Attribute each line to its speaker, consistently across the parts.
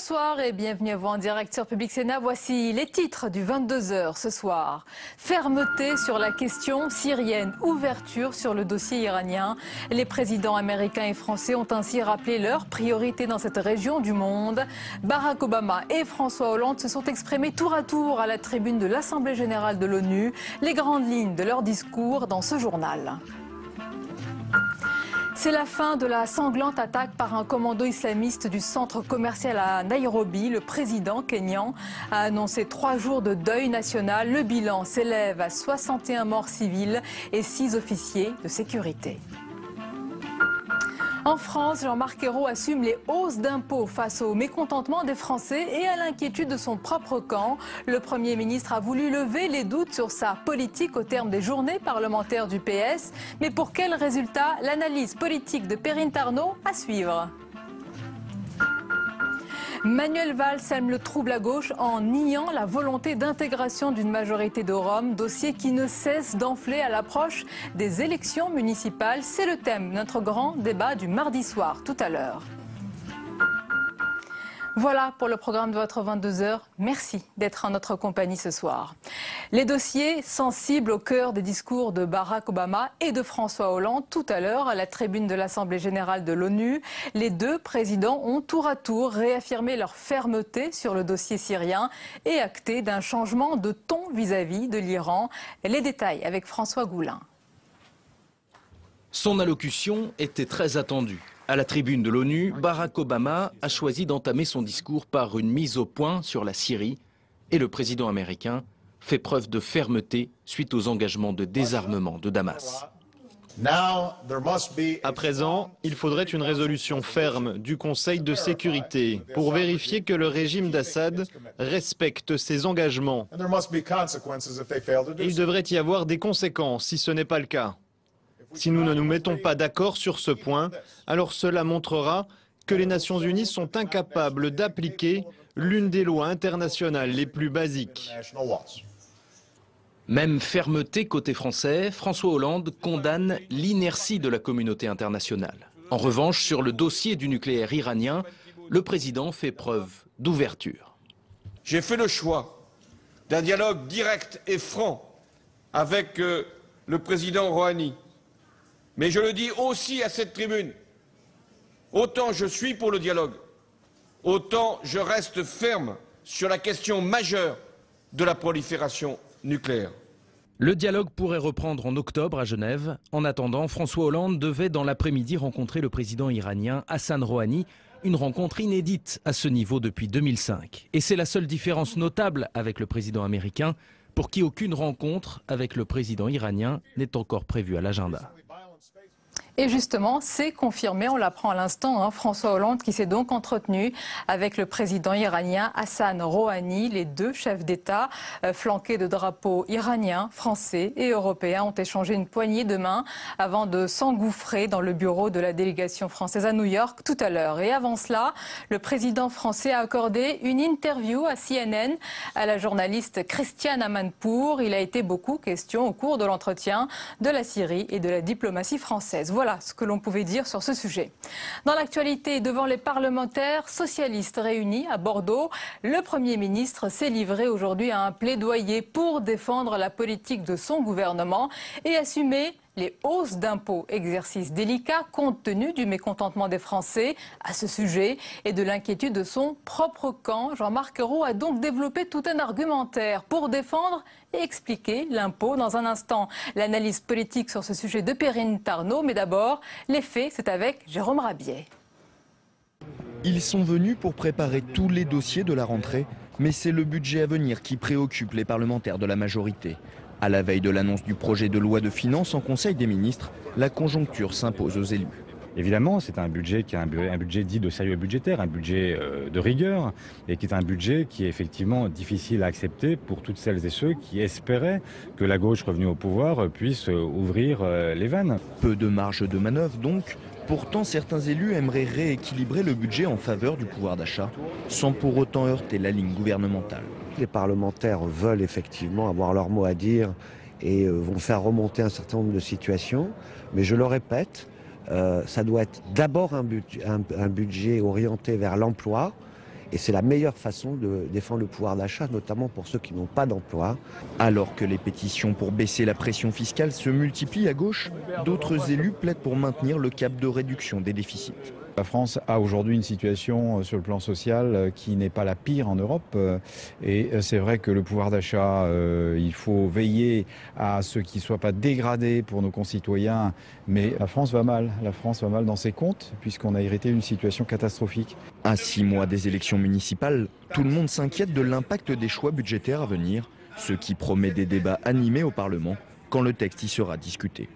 Speaker 1: Bonsoir et bienvenue à vous en direct sur Public Sénat. Voici les titres du 22h ce soir. Fermeté sur la question syrienne, ouverture sur le dossier iranien. Les présidents américains et français ont ainsi rappelé leurs priorités dans cette région du monde. Barack Obama et François Hollande se sont exprimés tour à tour à la tribune de l'Assemblée générale de l'ONU. Les grandes lignes de leur discours dans ce journal. C'est la fin de la sanglante attaque par un commando islamiste du centre commercial à Nairobi. Le président kényan a annoncé 3 jours de deuil national. Le bilan s'élève à 61 morts civils et 6 officiers de sécurité. En France, Jean-Marc Ayrault assume les hausses d'impôts face au mécontentement des Français et à l'inquiétude de son propre camp. Le Premier ministre a voulu lever les doutes sur sa politique au terme des journées parlementaires du PS. Mais pour quel résultat? L'analyse politique de Perrine Tarnaud à suivre. Manuel Valls sème le trouble à gauche en niant la volonté d'intégration d'une majorité de Roms, dossier qui ne cesse d'enfler à l'approche des élections municipales. C'est le thème de notre grand débat du mardi soir, tout à l'heure. Voilà pour le programme de votre 22h. Merci d'être en notre compagnie ce soir. Les dossiers sensibles au cœur des discours de Barack Obama et de François Hollande tout à l'heure à la tribune de l'Assemblée générale de l'ONU. Les deux présidents ont tour à tour réaffirmé leur fermeté sur le dossier syrien et acté d'un changement de ton vis-à-vis de l'Iran. Les détails avec François Goulin.
Speaker 2: Son allocution était très attendue. À la tribune de l'ONU, Barack Obama a choisi d'entamer son discours par une mise au point sur la Syrie et le président américain fait preuve de fermeté suite aux engagements de désarmement de Damas.
Speaker 3: À présent, il faudrait une résolution ferme du Conseil de sécurité pour vérifier que le régime d'Assad respecte ses engagements. Il devrait y avoir des conséquences si ce n'est pas le cas. Si nous ne nous mettons pas d'accord sur ce point, alors cela montrera que les Nations Unies sont incapables d'appliquer l'une des lois internationales les plus basiques.
Speaker 2: Même fermeté côté français, François Hollande condamne l'inertie de la communauté internationale. En revanche, sur le dossier du nucléaire iranien, le président fait preuve d'ouverture.
Speaker 4: J'ai fait le choix d'un dialogue direct et franc avec le président Rouhani. Mais je le dis aussi à cette tribune, autant je suis pour le dialogue, autant je reste ferme sur la question majeure de la prolifération nucléaire.
Speaker 2: Le dialogue pourrait reprendre en octobre à Genève. En attendant, François Hollande devait dans l'après-midi rencontrer le président iranien Hassan Rouhani, une rencontre inédite à ce niveau depuis 2005. Et c'est la seule différence notable avec le président américain, pour qui aucune rencontre avec le président iranien n'est encore prévue à l'agenda.
Speaker 1: Et justement, c'est confirmé, on l'apprend à l'instant, François Hollande qui s'est donc entretenu avec le président iranien Hassan Rouhani. Les deux chefs d'État, flanqués de drapeaux iraniens, français et européens, ont échangé une poignée de main avant de s'engouffrer dans le bureau de la délégation française à New York tout à l'heure. Et avant cela, le président français a accordé une interview à CNN à la journaliste Christiane Amanpour. Il a été beaucoup question au cours de l'entretien de la Syrie et de la diplomatie française. Voilà ce que l'on pouvait dire sur ce sujet. Dans l'actualité, devant les parlementaires socialistes réunis à Bordeaux, le Premier ministre s'est livré aujourd'hui à un plaidoyer pour défendre la politique de son gouvernement et assumer les hausses d'impôts, exercice délicat compte tenu du mécontentement des Français à ce sujet et de l'inquiétude de son propre camp. Jean-Marc Ayrault a donc développé tout un argumentaire pour défendre et expliquer l'impôt. Dans un instant, l'analyse politique sur ce sujet de Perrine Tarnaud. Mais d'abord, les faits, c'est avec Jérôme Rabier.
Speaker 5: Ils sont venus pour préparer tous les dossiers de la rentrée, mais c'est le budget à venir qui préoccupe les parlementaires de la majorité. À la veille de l'annonce du projet de loi de finances en Conseil des ministres, la conjoncture s'impose aux élus.
Speaker 6: Évidemment, c'est un budget qui est un budget dit de sérieux budgétaire, un budget de rigueur, et qui est un budget qui est effectivement difficile à accepter pour toutes celles et ceux qui espéraient que la gauche revenue au pouvoir puisse ouvrir les vannes.
Speaker 5: Peu de marge de manœuvre donc. Pourtant, certains élus aimeraient rééquilibrer le budget en faveur du pouvoir d'achat, sans pour autant heurter la ligne gouvernementale.
Speaker 7: Les parlementaires veulent effectivement avoir leur mot à dire et vont faire remonter un certain nombre de situations. Mais je le répète, ça doit être d'abord un budget orienté vers l'emploi Et c'est la meilleure façon de défendre le pouvoir d'achat, notamment pour ceux qui n'ont pas d'emploi.
Speaker 5: Alors que les pétitions pour baisser la pression fiscale se multiplient à gauche, d'autres élus plaident pour maintenir le cap de réduction des déficits.
Speaker 8: La France a aujourd'hui une situation sur le plan social qui n'est pas la pire en Europe. Et c'est vrai que le pouvoir d'achat, il faut veiller à ce qu'il ne soit pas dégradé pour nos concitoyens. Mais la France va mal. La France va mal dans ses comptes puisqu'on a hérité d'une situation catastrophique.
Speaker 5: À 6 mois des élections municipales, tout le monde s'inquiète de l'impact des choix budgétaires à venir, ce qui promet des débats animés au Parlement quand le texte y sera discuté.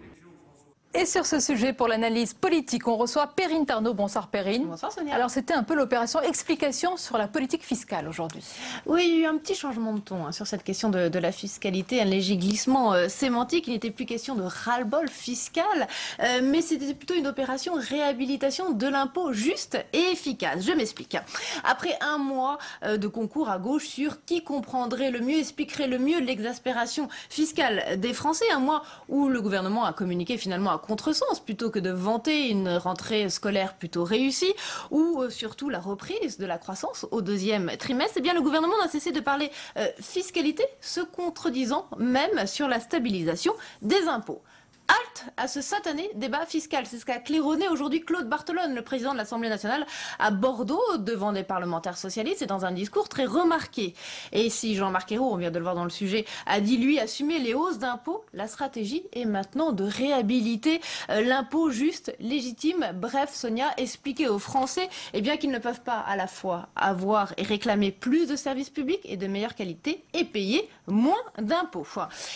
Speaker 1: Et sur ce sujet, pour l'analyse politique, on reçoit Perrine Tarnaud. Bonsoir Perrine.
Speaker 9: Bonsoir Sonia.
Speaker 1: Alors c'était un peu l'opération explication sur la politique fiscale aujourd'hui.
Speaker 9: Oui, il y a eu un petit changement de ton sur cette question de la fiscalité, un léger glissement sémantique. Il n'était plus question de ras-le-bol fiscal, mais c'était plutôt une opération réhabilitation de l'impôt juste et efficace. Je m'explique. Après un mois de concours à gauche sur qui comprendrait le mieux, expliquerait le mieux l'exaspération fiscale des Français, un mois où le gouvernement a communiqué finalement à contresens plutôt que de vanter une rentrée scolaire plutôt réussie ou surtout la reprise de la croissance au deuxième trimestre, eh bien le gouvernement n'a cessé de parler fiscalité, se contredisant même sur la stabilisation des impôts. Halte à ce satané débat fiscal. C'est ce qu'a claironné aujourd'hui Claude Barthelone, le président de l'Assemblée nationale, à Bordeaux, devant des parlementaires socialistes, et dans un discours très remarqué. Et si Jean-Marc Ayrault, on vient de le voir dans le sujet, a dit lui assumer les hausses d'impôts, la stratégie est maintenant de réhabiliter l'impôt juste, légitime. Bref, Sonia, expliquer aux Français qu'ils ne peuvent pas à la fois avoir et réclamer plus de services publics et de meilleure qualité et payer moins d'impôts.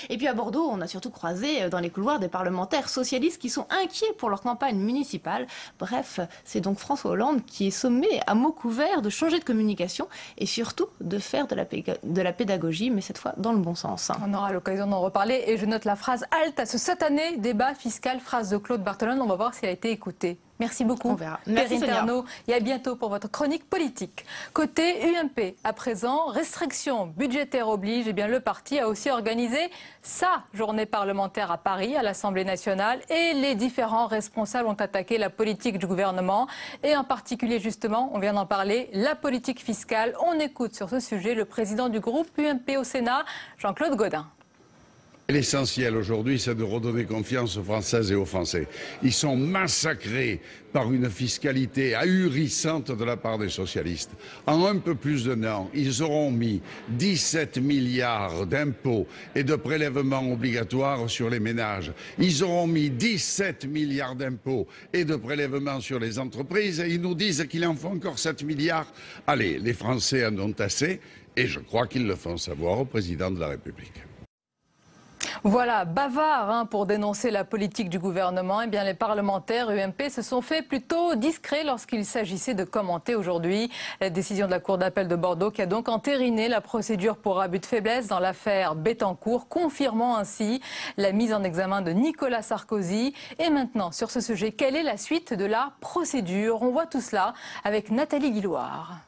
Speaker 9: Et puis à Bordeaux, on a surtout croisé dans les couloirs des parlementaires socialistes qui sont inquiets pour leur campagne municipale. Bref, c'est donc François Hollande qui est sommé à mots couverts de changer de communication et surtout de faire de la pédagogie, mais cette fois dans le bon sens.
Speaker 1: On aura l'occasion d'en reparler et je note la phrase « Halte à ce satané débat fiscal », phrase de Claude Barthelone. On va voir si elle a été écoutée. Merci beaucoup,
Speaker 9: On verra. Merci
Speaker 1: Perrine Tarnaud, et à bientôt pour votre chronique politique. Côté UMP, à présent, restrictions budgétaires oblige, le parti a aussi organisé sa journée parlementaire à Paris, à l'Assemblée nationale, et les différents responsables ont attaqué la politique du gouvernement, et en particulier, justement, on vient d'en parler, la politique fiscale. On écoute sur ce sujet le président du groupe UMP au Sénat, Jean-Claude Gaudin.
Speaker 10: L'essentiel aujourd'hui, c'est de redonner confiance aux Françaises et aux Français. Ils sont massacrés par une fiscalité ahurissante de la part des socialistes. En un peu plus d'un an, ils auront mis 17 milliards d'impôts et de prélèvements obligatoires sur les ménages. Ils auront mis 17 milliards d'impôts et de prélèvements sur les entreprises et ils nous disent qu'il en faut encore 7 milliards. Allez, les Français en ont assez et je crois qu'ils le font savoir au président de la République.
Speaker 1: Voilà, bavard pour dénoncer la politique du gouvernement. Les parlementaires UMP se sont fait plutôt discrets lorsqu'il s'agissait de commenter aujourd'hui la décision de la Cour d'appel de Bordeaux qui a donc entériné la procédure pour abus de faiblesse dans l'affaire Bettencourt, confirmant ainsi la mise en examen de Nicolas Sarkozy. Et maintenant, sur ce sujet, quelle est la suite de la procédure? On voit tout cela avec Nathalie Guilloire.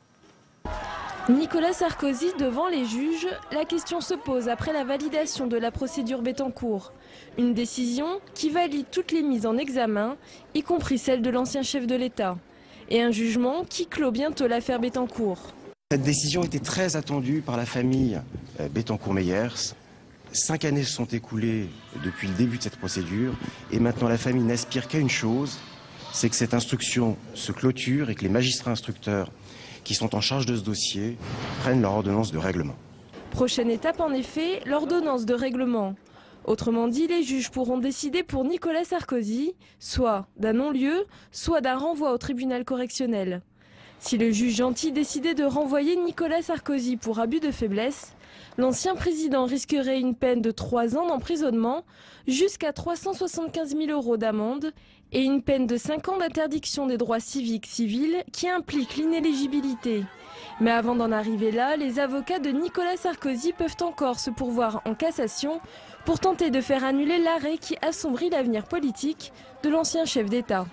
Speaker 11: Nicolas Sarkozy devant les juges, la question se pose après la validation de la procédure Bettencourt. Une décision qui valide toutes les mises en examen, y compris celle de l'ancien chef de l'État. Et un jugement qui clôt bientôt l'affaire Bettencourt.
Speaker 12: Cette décision était très attendue par la famille Bettencourt-Meyers. 5 années se sont écoulées depuis le début de cette procédure et maintenant la famille n'aspire qu'à une chose, c'est que cette instruction se clôture et que les magistrats instructeurs qui sont en charge de ce dossier prennent leur ordonnance de règlement.
Speaker 11: Prochaine étape en effet, l'ordonnance de règlement. Autrement dit, les juges pourront décider pour Nicolas Sarkozy, soit d'un non-lieu, soit d'un renvoi au tribunal correctionnel. Si le juge gentil décidait de renvoyer Nicolas Sarkozy pour abus de faiblesse, l'ancien président risquerait une peine de 3 ans d'emprisonnement, jusqu'à 375 000 € d'amende et une peine de 5 ans d'interdiction des droits civiques civils qui implique l'inéligibilité. Mais avant d'en arriver là, les avocats de Nicolas Sarkozy peuvent encore se pourvoir en cassation pour tenter de faire annuler l'arrêt qui assombrit l'avenir politique de l'ancien chef d'État.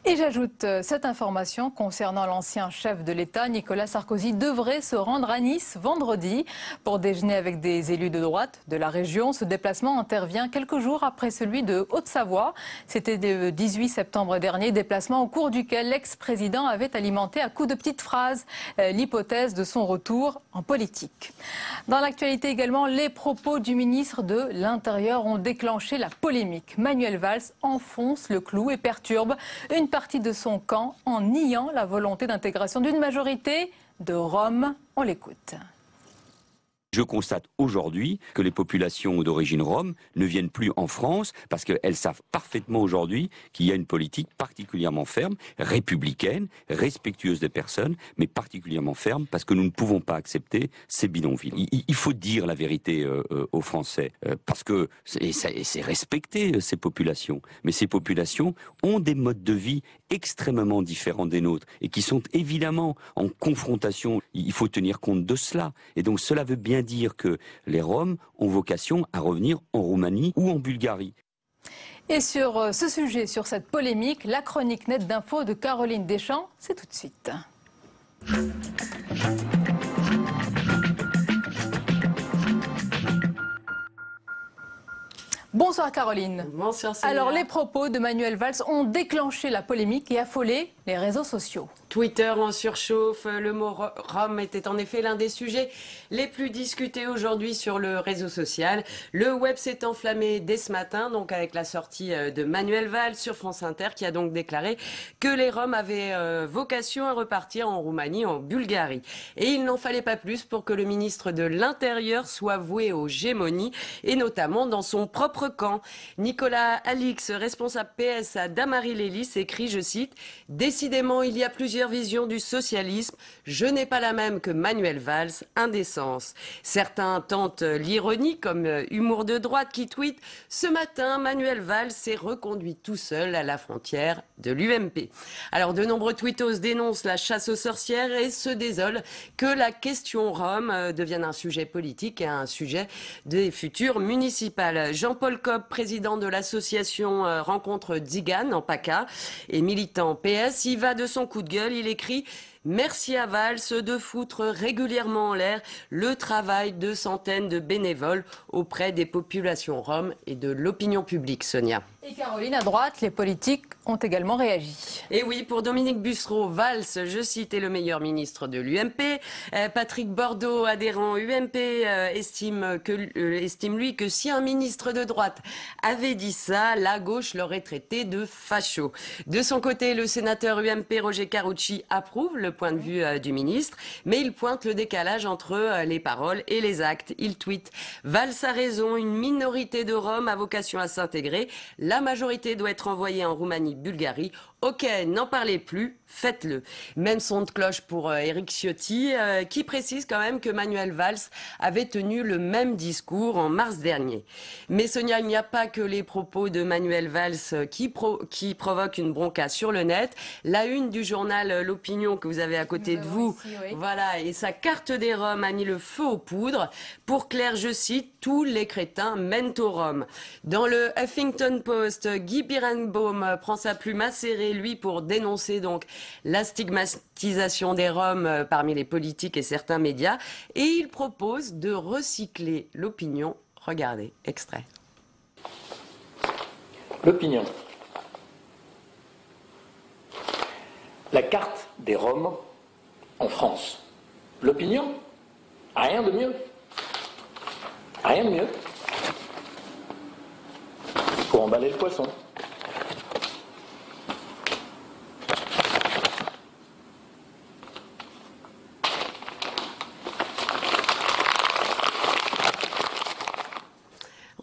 Speaker 1: Et j'ajoute cette information concernant l'ancien chef de l'État, Nicolas Sarkozy, devrait se rendre à Nice vendredi pour déjeuner avec des élus de droite de la région. Ce déplacement intervient quelques jours après celui de Haute-Savoie. C'était le 18 septembre dernier, déplacement au cours duquel l'ex-président avait alimenté à coups de petites phrases l'hypothèse de son retour en politique. Dans l'actualité également, les propos du ministre de l'Intérieur ont déclenché la polémique. Manuel Valls enfonce le clou et perturbe une partie de son camp en niant la volonté d'intégration d'une majorité de Roms. On l'écoute.
Speaker 13: Je constate aujourd'hui que les populations d'origine rome ne viennent plus en France parce qu'elles savent parfaitement aujourd'hui qu'il y a une politique particulièrement ferme, républicaine, respectueuse des personnes, mais particulièrement ferme parce que nous ne pouvons pas accepter ces bidonvilles. Il faut dire la vérité aux Français parce que c'est respecter ces populations. Mais ces populations ont des modes de vie extrêmement différents des nôtres et qui sont évidemment en confrontation. Il faut tenir compte de cela. Et donc cela veut bien dire que les Roms ont vocation à revenir en Roumanie ou en Bulgarie.
Speaker 1: Et sur ce sujet, sur cette polémique, la chronique Net d'Info de Caroline Deschamps, c'est tout de suite. Bonsoir Caroline.
Speaker 14: Bonsoir Sonia.
Speaker 1: Alors les propos de Manuel Valls ont déclenché la polémique et affolé les réseaux sociaux.
Speaker 14: Twitter en surchauffe, le mot Rome était en effet l'un des sujets les plus discutés aujourd'hui sur le réseau social. Le web s'est enflammé dès ce matin, donc avec la sortie de Manuel Valls sur France Inter, qui a donc déclaré que les Roms avaient vocation à repartir en Roumanie, en Bulgarie. Et il n'en fallait pas plus pour que le ministre de l'Intérieur soit voué aux gémonies, et notamment dans son propre camp. Nicolas Alix, responsable PS à Damary-Lélis, écrit, je cite, « Décidément, il y a plusieurs visions du socialisme. Je n'ai pas la même que Manuel Valls, indécence. » Certains tentent l'ironie, comme Humour de droite qui tweet « Ce matin, Manuel Valls s'est reconduit tout seul à la frontière de l'UMP. » Alors, de nombreux tweetos dénoncent la chasse aux sorcières et se désolent que la question Rome devienne un sujet politique et un sujet des futures municipales. Jean-Paul Cobb, président de l'association Rencontre Tziganes en PACA et militant PS, y va de son coup de gueule. Il écrit « Merci à Valls de foutre régulièrement en l'air le travail de centaines de bénévoles auprès des populations roms et de l'opinion publique. » Sonia.
Speaker 1: Et Caroline, à droite, les politiques ont également réagi.
Speaker 14: Et oui, pour Dominique Bussereau, Valls, je cite, est le meilleur ministre de l'UMP. Patrick Bordeaux, adhérent UMP, estime lui que si un ministre de droite avait dit ça, la gauche l'aurait traité de facho. De son côté, le sénateur UMP Roger Carucci approuve le point de vue du ministre, mais il pointe le décalage entre les paroles et les actes. Il tweet « Valls a raison, une minorité de Roms a vocation à s'intégrer. La majorité doit être envoyée en Roumanie, Bulgarie. Ok, n'en parlez plus, faites-le. » Même son de cloche pour Éric Ciotti, qui précise quand même que Manuel Valls avait tenu le même discours en mars dernier. Mais Sonia, il n'y a pas que les propos de Manuel Valls qui provoquent une bronca sur le net. La une du journal L'Opinion que vous avez à côté de vous, ici, oui. Voilà, et sa carte des Roms a mis le feu aux poudres. Pour Claire, je cite, « Tous les crétins mènent aux Roms ». Dans le Huffington Post, Guy Birenbaum prend sa plume acérée, lui, pour dénoncer donc la stigmatisation des Roms parmi les politiques et certains médias. Et il propose de recycler l'opinion. Regardez, extrait.
Speaker 15: L'opinion. La carte des Roms en France. L'opinion, rien de mieux. Rien de mieux. Pour emballer le poisson.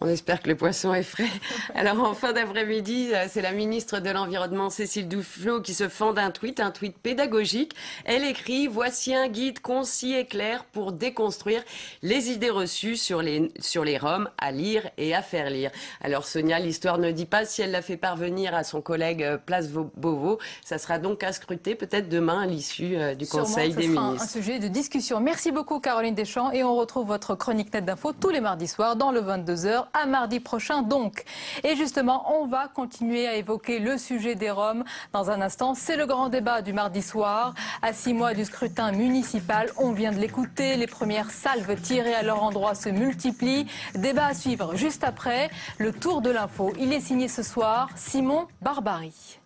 Speaker 14: On espère que le poisson est frais. Alors en fin d'après-midi, c'est la ministre de l'Environnement Cécile Duflot qui se fend d'un tweet, un tweet pédagogique. Elle écrit « Voici un guide concis et clair pour déconstruire les idées reçues sur les Roms à lire et à faire lire ». Alors Sonia, l'histoire ne dit pas si elle l'a fait parvenir à son collègue Place Beauvau. Ça sera donc à scruter peut-être demain à l'issue du Conseil des ministres.
Speaker 1: Un sujet de discussion. Merci beaucoup Caroline Deschamps et on retrouve votre chronique Net d'Info tous les mardis soirs dans le 22h à mardi prochain donc. Et justement, on va continuer à évoquer le sujet des Roms dans un instant. C'est le grand débat du mardi soir. À 6 mois du scrutin municipal, on vient de l'écouter. Les premières salves tirées à leur endroit se multiplient. Débat à suivre juste après. Le tour de l'info. Il est signé ce soir Simon Barbary.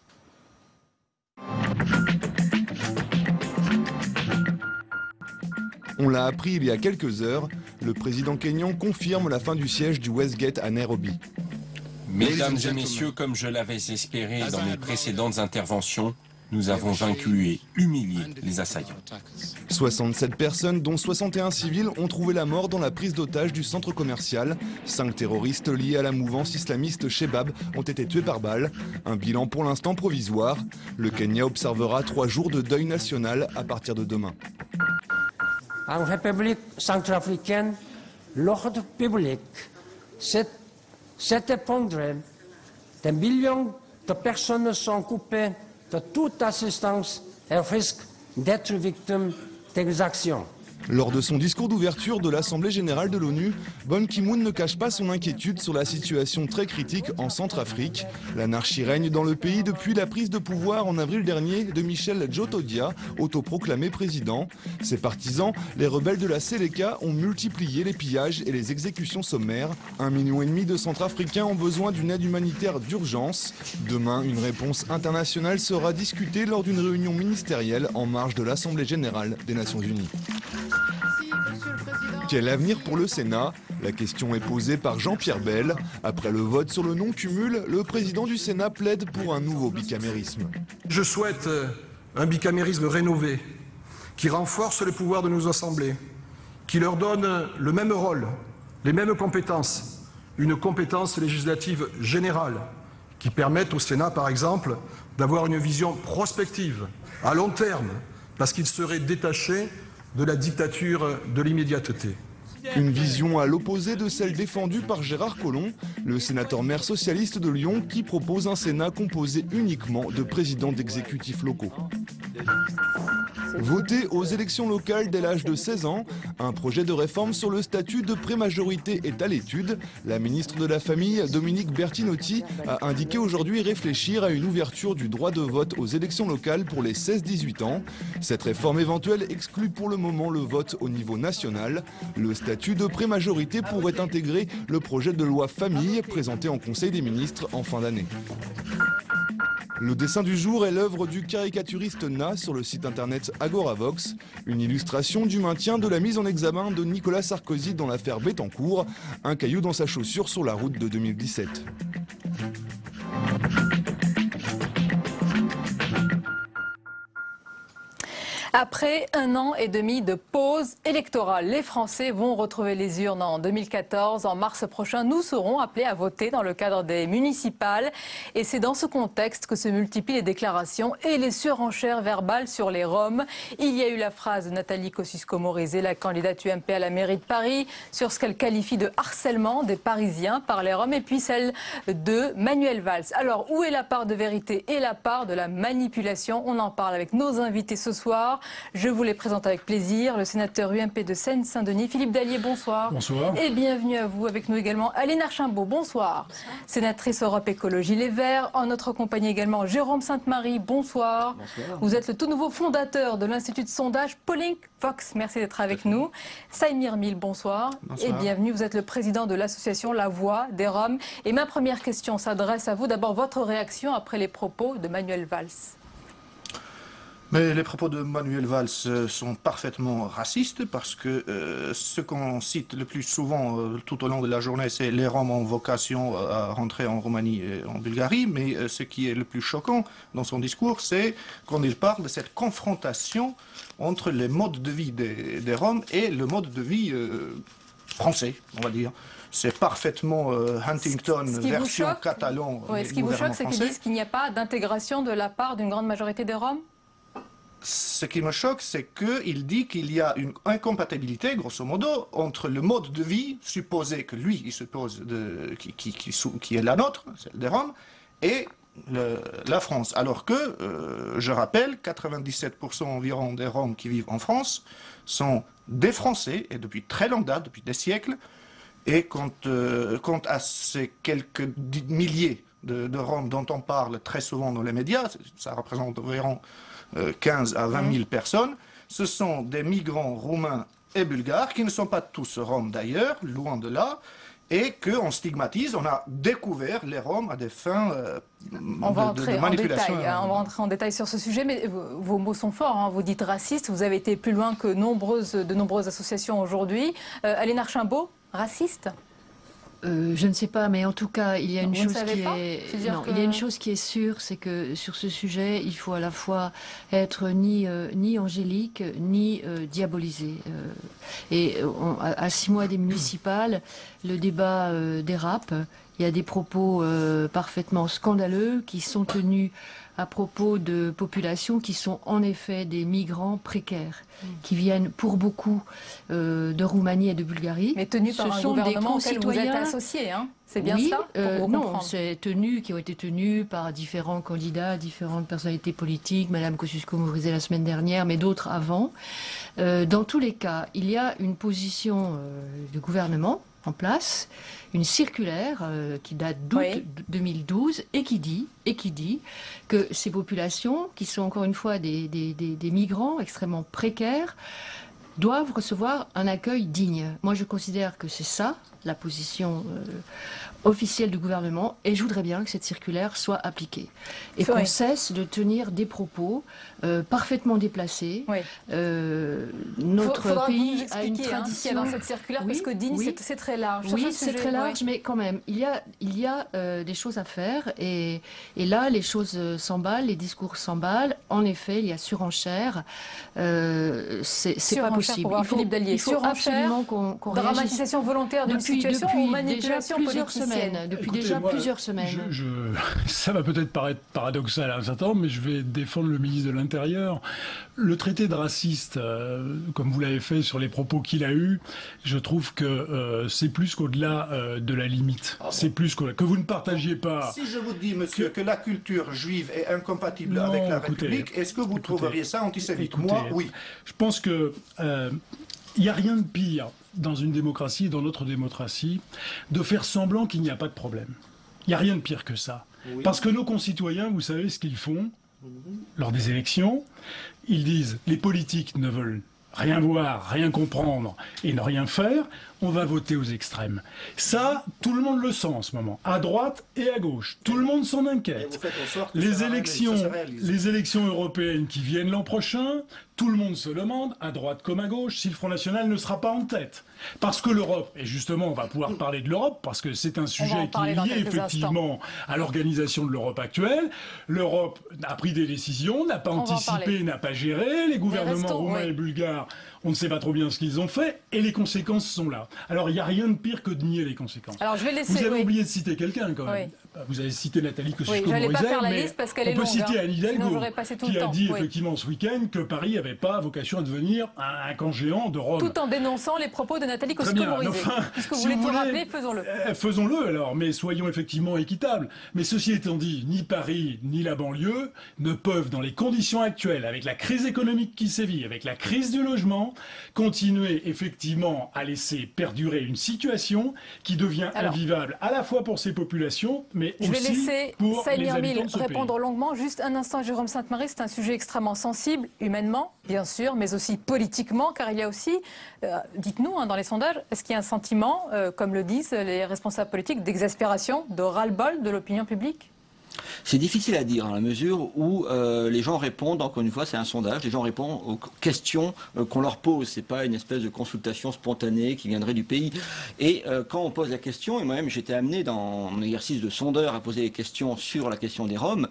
Speaker 16: On l'a appris il y a quelques heures, le président kényan confirme la fin du siège du Westgate à Nairobi.
Speaker 17: Mesdames et messieurs, comme je l'avais espéré dans mes précédentes interventions, nous avons vaincu et humilié les assaillants.
Speaker 16: 67 personnes, dont 61 civils, ont trouvé la mort dans la prise d'otage du centre commercial. 5 terroristes liés à la mouvance islamiste Shebab ont été tués par balle. Un bilan pour l'instant provisoire. Le Kenya observera 3 jours de deuil national à partir de demain.
Speaker 18: En République centrafricaine, l'ordre public s'est effondré. Des millions de personnes sont coupées de toute assistance et risquent d'être victimes d'exactions.
Speaker 16: Lors de son discours d'ouverture de l'Assemblée générale de l'ONU, Ban Ki-moon ne cache pas son inquiétude sur la situation très critique en Centrafrique. L'anarchie règne dans le pays depuis la prise de pouvoir en avril dernier de Michel Djotodia, autoproclamé président. Ses partisans, les rebelles de la Seleka, ont multiplié les pillages et les exécutions sommaires. 1,5 million de Centrafricains ont besoin d'une aide humanitaire d'urgence. Demain, une réponse internationale sera discutée lors d'une réunion ministérielle en marge de l'Assemblée générale des Nations unies. Quel avenir pour le Sénat? La question est posée par Jean-Pierre Bel. Après le vote sur le non-cumul, le président du Sénat plaide pour un nouveau bicamérisme.
Speaker 19: Je souhaite un bicamérisme rénové, qui renforce le pouvoir de nos assemblées, qui leur donne le même rôle, les mêmes compétences, une compétence législative générale, qui permette au Sénat, par exemple, d'avoir une vision prospective, à long terme, parce qu'il serait détaché de la dictature de l'immédiateté.
Speaker 16: Une vision à l'opposé de celle défendue par Gérard Collomb, le sénateur maire socialiste de Lyon, qui propose un Sénat composé uniquement de présidents d'exécutifs locaux. Voter aux élections locales dès l'âge de 16 ans, un projet de réforme sur le statut de prémajorité est à l'étude. La ministre de la Famille, Dominique Bertinotti, a indiqué aujourd'hui réfléchir à une ouverture du droit de vote aux élections locales pour les 16-18 ans. Cette réforme éventuelle exclut pour le moment le vote au niveau national. Le statut de prémajorité pourrait intégrer le projet de loi famille présenté en Conseil des ministres en fin d'année. Le dessin du jour est l'œuvre du caricaturiste Na sur le site internet Agoravox, une illustration du maintien de la mise en examen de Nicolas Sarkozy dans l'affaire Bettencourt, un caillou dans sa chaussure sur la route de 2017.
Speaker 1: Après 1 an et demi de pause électorale, les Français vont retrouver les urnes en 2014. En mars prochain, nous serons appelés à voter dans le cadre des municipales. Et c'est dans ce contexte que se multiplient les déclarations et les surenchères verbales sur les Roms. Il y a eu la phrase de Nathalie Kosciusko-Morizet, la candidate UMP à la mairie de Paris, sur ce qu'elle qualifie de harcèlement des Parisiens par les Roms, et puis celle de Manuel Valls. Alors, où est la part de vérité et la part de la manipulation? On en parle avec nos invités ce soir. Je vous les présente avec plaisir. Le sénateur UMP de Seine-Saint-Denis, Philippe Dallier, bonsoir.
Speaker 20: Bonsoir.
Speaker 1: Et bienvenue à vous. Avec nous également Aline Archimbaud, bonsoir. Sénatrice Europe Écologie Les Verts. En notre compagnie également Jérôme Sainte-Marie, bonsoir. Bonsoir. Vous êtes le tout nouveau fondateur de l'Institut de sondage Polling Vox. Merci d'être avec nous. Saïd Mirmil, bonsoir. Bonsoir. Et bienvenue. Vous êtes le président de l'association La Voix des Roms. Et ma première question s'adresse à vous. D'abord, votre réaction après les propos de Manuel Valls.
Speaker 20: Mais les propos de Manuel Valls sont parfaitement racistes parce que ce qu'on cite le plus souvent tout au long de la journée, c'est les Roms ont vocation à rentrer en Roumanie et en Bulgarie. Mais ce qui est le plus choquant dans son discours, c'est quand il parle de cette confrontation entre les modes de vie des Roms et le mode de vie français, on va dire. C'est parfaitement Huntington version catalan.
Speaker 1: Oui, ce qui vous choque, c'est qu'ils disent qu'il n'y a pas d'intégration de la part d'une grande majorité des Roms?
Speaker 20: Ce qui me choque, c'est qu'il dit qu'il y a une incompatibilité, grosso modo, entre le mode de vie supposé que lui, il suppose, qui est la nôtre, celle des Roms, et la France. Alors que, je rappelle, 97% environ des Roms qui vivent en France sont des Français, et depuis très longue date, depuis des siècles, Et quant à ces quelques milliers de Roms dont on parle très souvent dans les médias, ça représente environ 15 à 20 000 personnes, ce sont des migrants roumains et bulgares, qui ne sont pas tous Roms d'ailleurs, loin de là, et qu'on stigmatise. On a découvert les Roms à des fins de manipulation.
Speaker 1: On va rentrer en détail sur ce sujet, mais vos mots sont forts, hein. Vous dites raciste, vous avez été plus loin que de nombreuses associations aujourd'hui. Aline Archimbaud, raciste ?
Speaker 21: Je ne sais pas, mais en tout cas, il y a une chose qui est sûre, c'est que sur ce sujet, il faut à la fois être ni angélique, ni diabolisé. À 6 mois des municipales, le débat dérape. Il y a des propos parfaitement scandaleux qui sont tenus à propos de populations qui sont en effet des migrants précaires, qui viennent pour beaucoup de Roumanie et de Bulgarie.
Speaker 1: Mais tenus par un gouvernement auquel vous êtes associés, hein? C'est bien ça
Speaker 21: Non, c'est qui ont été tenus par différents candidats, différentes personnalités politiques, Madame Kosciusko-Morizet la semaine dernière, mais d'autres avant. Dans tous les cas, il y a une position du gouvernement en place, une circulaire qui date d'août 2012 et qui dit que ces populations, qui sont encore une fois des migrants extrêmement précaires, doivent recevoir un accueil digne. Moi, je considère que c'est ça, la position officielle du gouvernement, et je voudrais bien que cette circulaire soit appliquée. Et qu'on cesse de tenir des propos parfaitement déplacés. Notre pays a une tradition...
Speaker 1: dans cette circulaire, parce que digne, c'est très large.
Speaker 21: Oui, c'est très large, mais quand même, il y a des choses à faire, et là, les choses s'emballent, les discours s'emballent. En effet, il y a surenchère. C'est pas possible.
Speaker 1: Il faut absolument qu'on réagisse. Dramatisation volontaire d'une situation ou manipulation politicienne.
Speaker 21: Depuis déjà plusieurs semaines.
Speaker 22: Ça va peut-être paraître paradoxal à un certain nombre, mais je vais défendre le ministre de l'Intérieur. Le traité de raciste, comme vous l'avez fait sur les propos qu'il a eus, je trouve que c'est plus qu'au-delà de la limite. C'est plus que vous ne partagiez pas...
Speaker 20: Si je vous dis, monsieur, que la culture juive est incompatible avec la République, est-ce que vous trouveriez ça antisémite? Moi, oui.
Speaker 22: Je pense que... il n'y a rien de pire dans une démocratie, dans notre démocratie, de faire semblant qu'il n'y a pas de problème. Il n'y a rien de pire que ça. Oui. Parce que nos concitoyens, vous savez ce qu'ils font lors des élections, ils disent les politiques ne veulent rien voir, rien comprendre et ne rien faire, on va voter aux extrêmes. Ça, tout le monde le sent en ce moment, à droite et à gauche. Tout le monde s'en inquiète. Les élections européennes qui viennent l'an prochain, tout le monde se demande, à droite comme à gauche, si le Front National ne sera pas en tête. Parce que l'Europe, et justement on va pouvoir parler de l'Europe, parce que c'est un sujet qui est lié effectivement à l'organisation de l'Europe actuelle. L'Europe a pris des décisions, n'a pas anticipé, n'a pas géré. Les gouvernements roumains et bulgares, on ne sait pas trop bien ce qu'ils ont fait, et les conséquences sont là. Alors il n'y a rien de pire que de nier les conséquences.
Speaker 1: Alors, je vais laisser,
Speaker 22: vous avez oublié de citer quelqu'un quand même. Vous avez cité Nathalie Kosciusko-Morizet,
Speaker 1: mais on
Speaker 22: peut citer Anne Hidalgo,
Speaker 1: qui
Speaker 22: a dit effectivement ce week-end que Paris n'avait pas vocation à devenir un camp géant de Rome.
Speaker 1: Tout en dénonçant les propos de Nathalie Kosciusko-Morizet. Puisque vous voulez tout rappeler, faisons-le.
Speaker 22: Faisons-le alors, mais soyons effectivement équitables. Mais ceci étant dit, ni Paris ni la banlieue ne peuvent, dans les conditions actuelles, avec la crise économique qui sévit, avec la crise du logement, continuer effectivement à laisser perdurer une situation qui devient invivable à la fois pour ces populations, mais aussi pour les habitants de ce pays. Je vais laisser
Speaker 1: Samir Mil répondre longuement. Juste un instant, Jérôme Sainte-Marie, c'est un sujet extrêmement sensible, humainement, bien sûr, mais aussi politiquement, car il y a aussi, dites-nous, dans les sondages, est-ce qu'il y a un sentiment, comme le disent les responsables politiques, d'exaspération, de ras-le-bol de l'opinion publique ?
Speaker 23: C'est difficile à dire, dans la mesure où les gens répondent, encore une fois, c'est un sondage, les gens répondent aux questions qu'on leur pose. C'est pas une espèce de consultation spontanée qui viendrait du pays. Et quand on pose la question, et moi-même j'étais amené dans mon exercice de sondeur à poser des questions sur la question des Roms,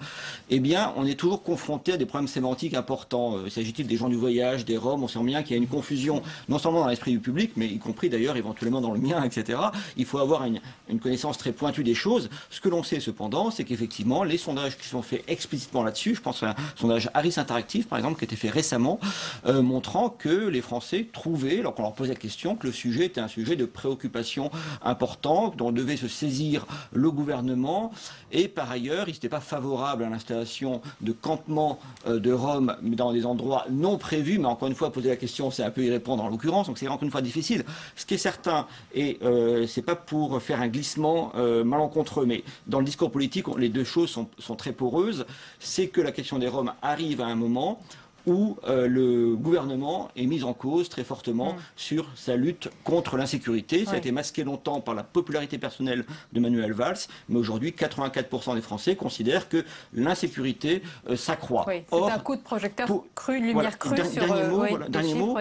Speaker 23: eh bien, on est toujours confronté à des problèmes sémantiques importants. S'agit-il des gens du voyage, des Roms? On sent bien qu'il y a une confusion, non seulement dans l'esprit du public, mais y compris d'ailleurs éventuellement dans le mien, etc. Il faut avoir une connaissance très pointue des choses. Ce que l'on sait cependant, c'est qu'effectivement, les des sondages qui sont faits explicitement là-dessus. Je pense à un sondage Harris Interactive, par exemple, qui a été fait récemment, montrant que les Français trouvaient, lorsqu'on leur posait la question, que le sujet était un sujet de préoccupation important, dont devait se saisir le gouvernement. Et par ailleurs, ils n'étaient pas favorables à l'installation de campements de Roms dans des endroits non prévus. Mais encore une fois, poser la question, c'est un peu y répondre en l'occurrence. Donc c'est encore une fois difficile. Ce qui est certain, et c'est pas pour faire un glissement malencontreux, mais dans le discours politique, les deux choses sont très poreuses. C'est que la question des Roms arrive à un moment où le gouvernement est mis en cause très fortement sur sa lutte contre l'insécurité. Ça a été masqué longtemps par la popularité personnelle de Manuel Valls, mais aujourd'hui, 84% des Français considèrent que l'insécurité s'accroît.
Speaker 1: Oui, c'est un coup de projecteur cru, lumière crue sur
Speaker 23: dernier mot.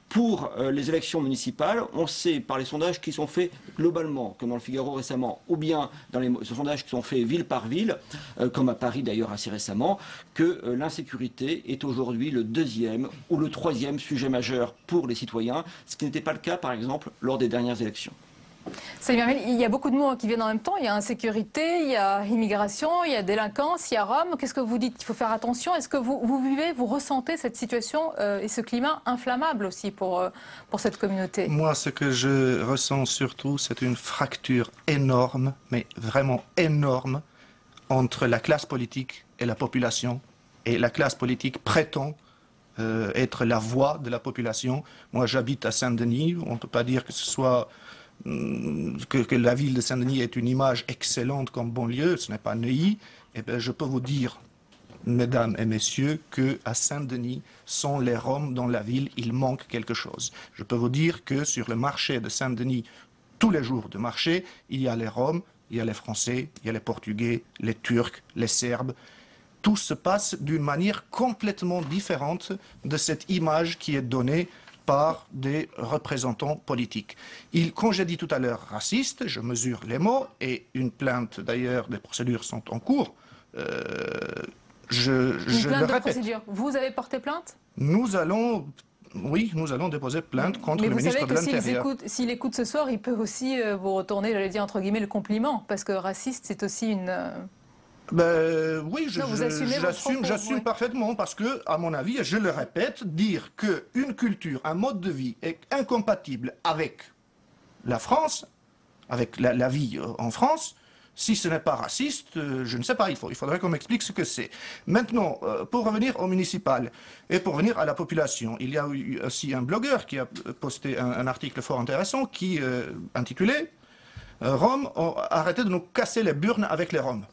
Speaker 23: Pour les élections municipales, on sait par les sondages qui sont faits globalement, comme dans le Figaro récemment, ou bien dans les sondages qui sont faits ville par ville, comme à Paris d'ailleurs assez récemment, que l'insécurité est aujourd'hui le deuxième ou le troisième sujet majeur pour les citoyens, ce qui n'était pas le cas par exemple lors des dernières élections.
Speaker 1: Salim Ahmed, il y a beaucoup de mots qui viennent en même temps. Il y a insécurité, il y a immigration, il y a délinquance, il y a Rome. Qu'est-ce que vous dites? Il faut faire attention. Est-ce que vous vivez, vous ressentez cette situation et ce climat inflammable aussi pour cette communauté?
Speaker 20: Moi, ce que je ressens surtout, c'est une fracture énorme, mais vraiment énorme, entre la classe politique et la population. Et la classe politique prétend être la voix de la population. Moi, j'habite à Saint-Denis. On ne peut pas dire que ce soit... Que la ville de Saint-Denis est une image excellente comme banlieue, ce n'est pas Neuilly. Eh bien, je peux vous dire, mesdames et messieurs, qu'à Saint-Denis, sans les Roms dans la ville, il manque quelque chose. Je peux vous dire que sur le marché de Saint-Denis, tous les jours de marché, il y a les Roms, il y a les Français, il y a les Portugais, les Turcs, les Serbes. Tout se passe d'une manière complètement différente de cette image qui est donnée par des représentants politiques. Quand j'ai dit tout à l'heure raciste, je mesure les mots, et une plainte d'ailleurs, des procédures sont en cours. Je le répète.
Speaker 1: Vous avez porté plainte?
Speaker 20: Nous allons déposer plainte contre le ministre de l'Intérieur.
Speaker 1: S'il écoute ce soir, il peut aussi vous retourner, j'allais dire entre guillemets, le compliment, parce que raciste, c'est aussi une...
Speaker 20: Oui, j'assume parfaitement parce que, à mon avis, et je le répète, dire qu'une culture, un mode de vie est incompatible avec la France, avec la vie en France, si ce n'est pas raciste, je ne sais pas, il faudrait qu'on m'explique ce que c'est. Maintenant, pour revenir au municipal et pour revenir à la population, il y a eu aussi un blogueur qui a posté un article fort intéressant qui intitulé « Roms ont arrêté de nous casser les burnes avec les Roms ».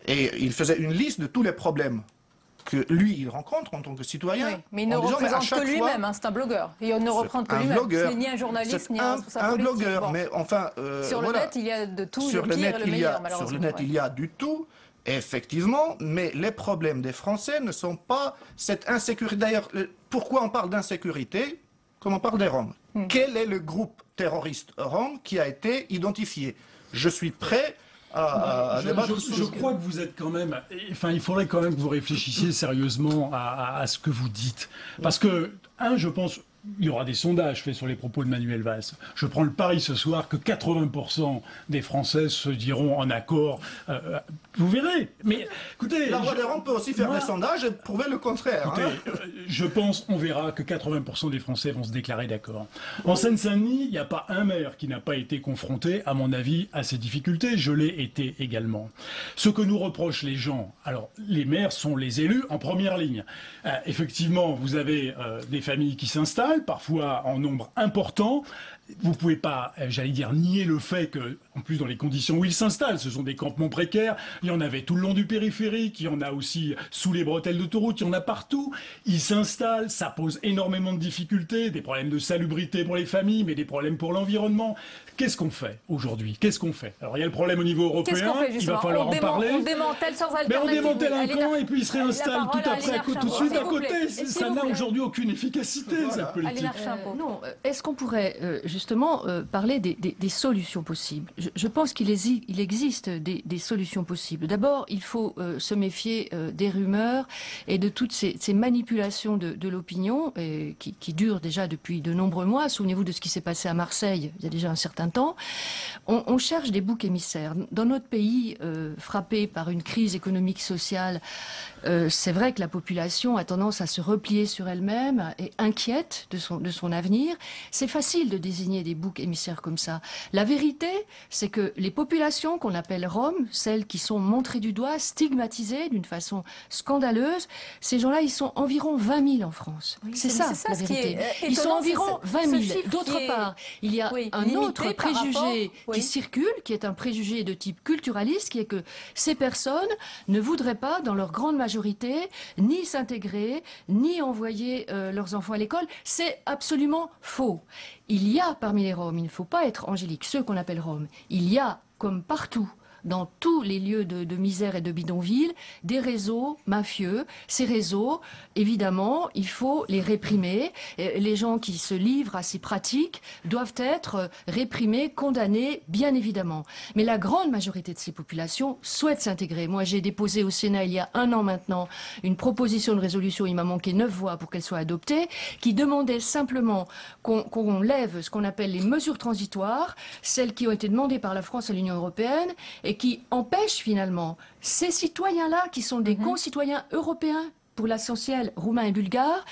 Speaker 20: Et il faisait une liste de tous les problèmes que lui, il rencontre en tant que citoyen.
Speaker 1: Oui, mais il ne représente que lui-même, c'est un blogueur. Il ne représente que lui-même. Ce n'est ni un journaliste, ni un responsable politique.
Speaker 20: Un blogueur, mais enfin...
Speaker 1: sur le net, il y a de tout, le pire et le meilleur, malheureusement.
Speaker 20: Sur le net, il y a du tout, effectivement, mais les problèmes des Français ne sont pas cette insécurité. D'ailleurs, pourquoi on parle d'insécurité quand on parle des Roms? Quel est le groupe terroriste Rom qui a été identifié? Je suis prêt...
Speaker 22: Je crois que vous êtes quand même... Enfin, il faudrait quand même que vous réfléchissiez sérieusement à ce que vous dites. Parce que, je pense... Il y aura des sondages faits sur les propos de Manuel Valls. Je prends le pari ce soir que 80% des Français se diront en accord. Vous verrez. Mais écoutez...
Speaker 20: La Voix des Roms peut aussi faire des sondages et prouver le contraire.
Speaker 22: Écoutez, je pense, on verra que 80% des Français vont se déclarer d'accord. En Seine-Saint-Denis, il n'y a pas un maire qui n'a pas été confronté, à mon avis, à ces difficultés. Je l'ai été également. Ce que nous reprochent les gens, alors les maires sont les élus en première ligne. Effectivement, vous avez des familles qui s'installent, parfois en nombre important. Vous ne pouvez pas, j'allais dire, nier le fait que, en plus dans les conditions où ils s'installent, ce sont des campements précaires. Il y en avait tout le long du périphérique, il y en a aussi sous les bretelles d'autoroute, il y en a partout. Ils s'installent, ça pose énormément de difficultés, des problèmes de salubrité pour les familles, mais des problèmes pour l'environnement. Qu'est-ce qu'on fait aujourd'hui? Qu'est-ce qu'on fait? Alors il y a le problème au niveau européen, il va falloir en parler.
Speaker 1: On démantèle sans alternative.
Speaker 22: Mais on démantèle un camp et puis il se réinstalle tout après, tout de suite à côté. Ça n'a aujourd'hui aucune efficacité, cette politique.
Speaker 21: Non, est-ce qu'on pourrait justement parler des solutions possibles. Je pense qu'il existe des solutions possibles. D'abord, il faut se méfier des rumeurs et de toutes ces manipulations de l'opinion qui durent déjà depuis de nombreux mois. Souvenez-vous de ce qui s'est passé à Marseille il y a déjà un certain temps. On cherche des boucs émissaires. Dans notre pays, frappé par une crise économique, sociale, c'est vrai que la population a tendance à se replier sur elle-même et inquiète de son avenir. C'est facile de désigner des boucs émissaires comme ça. La vérité, c'est que les populations qu'on appelle Roms, celles qui sont montrées du doigt, stigmatisées d'une façon scandaleuse, ces gens-là, ils sont environ 20 000 en France. Oui, c'est ça la vérité. Ils sont environ 20 000. D'autre part, il y a un autre préjugé qui circule, qui est un préjugé de type culturaliste, qui est que ces personnes ne voudraient pas, dans leur grande majorité, ni s'intégrer, ni envoyer leurs enfants à l'école. C'est absolument faux. Il y a parmi les Roms, il ne faut pas être angélique, ceux qu'on appelle Roms, il y a, comme partout, dans tous les lieux de misère et de bidonville, des réseaux mafieux. Ces réseaux, évidemment, il faut les réprimer. Les gens qui se livrent à ces pratiques doivent être réprimés, condamnés, bien évidemment. Mais la grande majorité de ces populations souhaitent s'intégrer. Moi, j'ai déposé au Sénat, il y a 1 an maintenant, une proposition de résolution, il m'a manqué 9 voix pour qu'elle soit adoptée, qui demandait simplement qu'on lève ce qu'on appelle les mesures transitoires, celles qui ont été demandées par la France à l'Union européenne, et qui empêche finalement ces citoyens-là, qui sont des concitoyens européens, pour l'essentiel roumains et bulgares,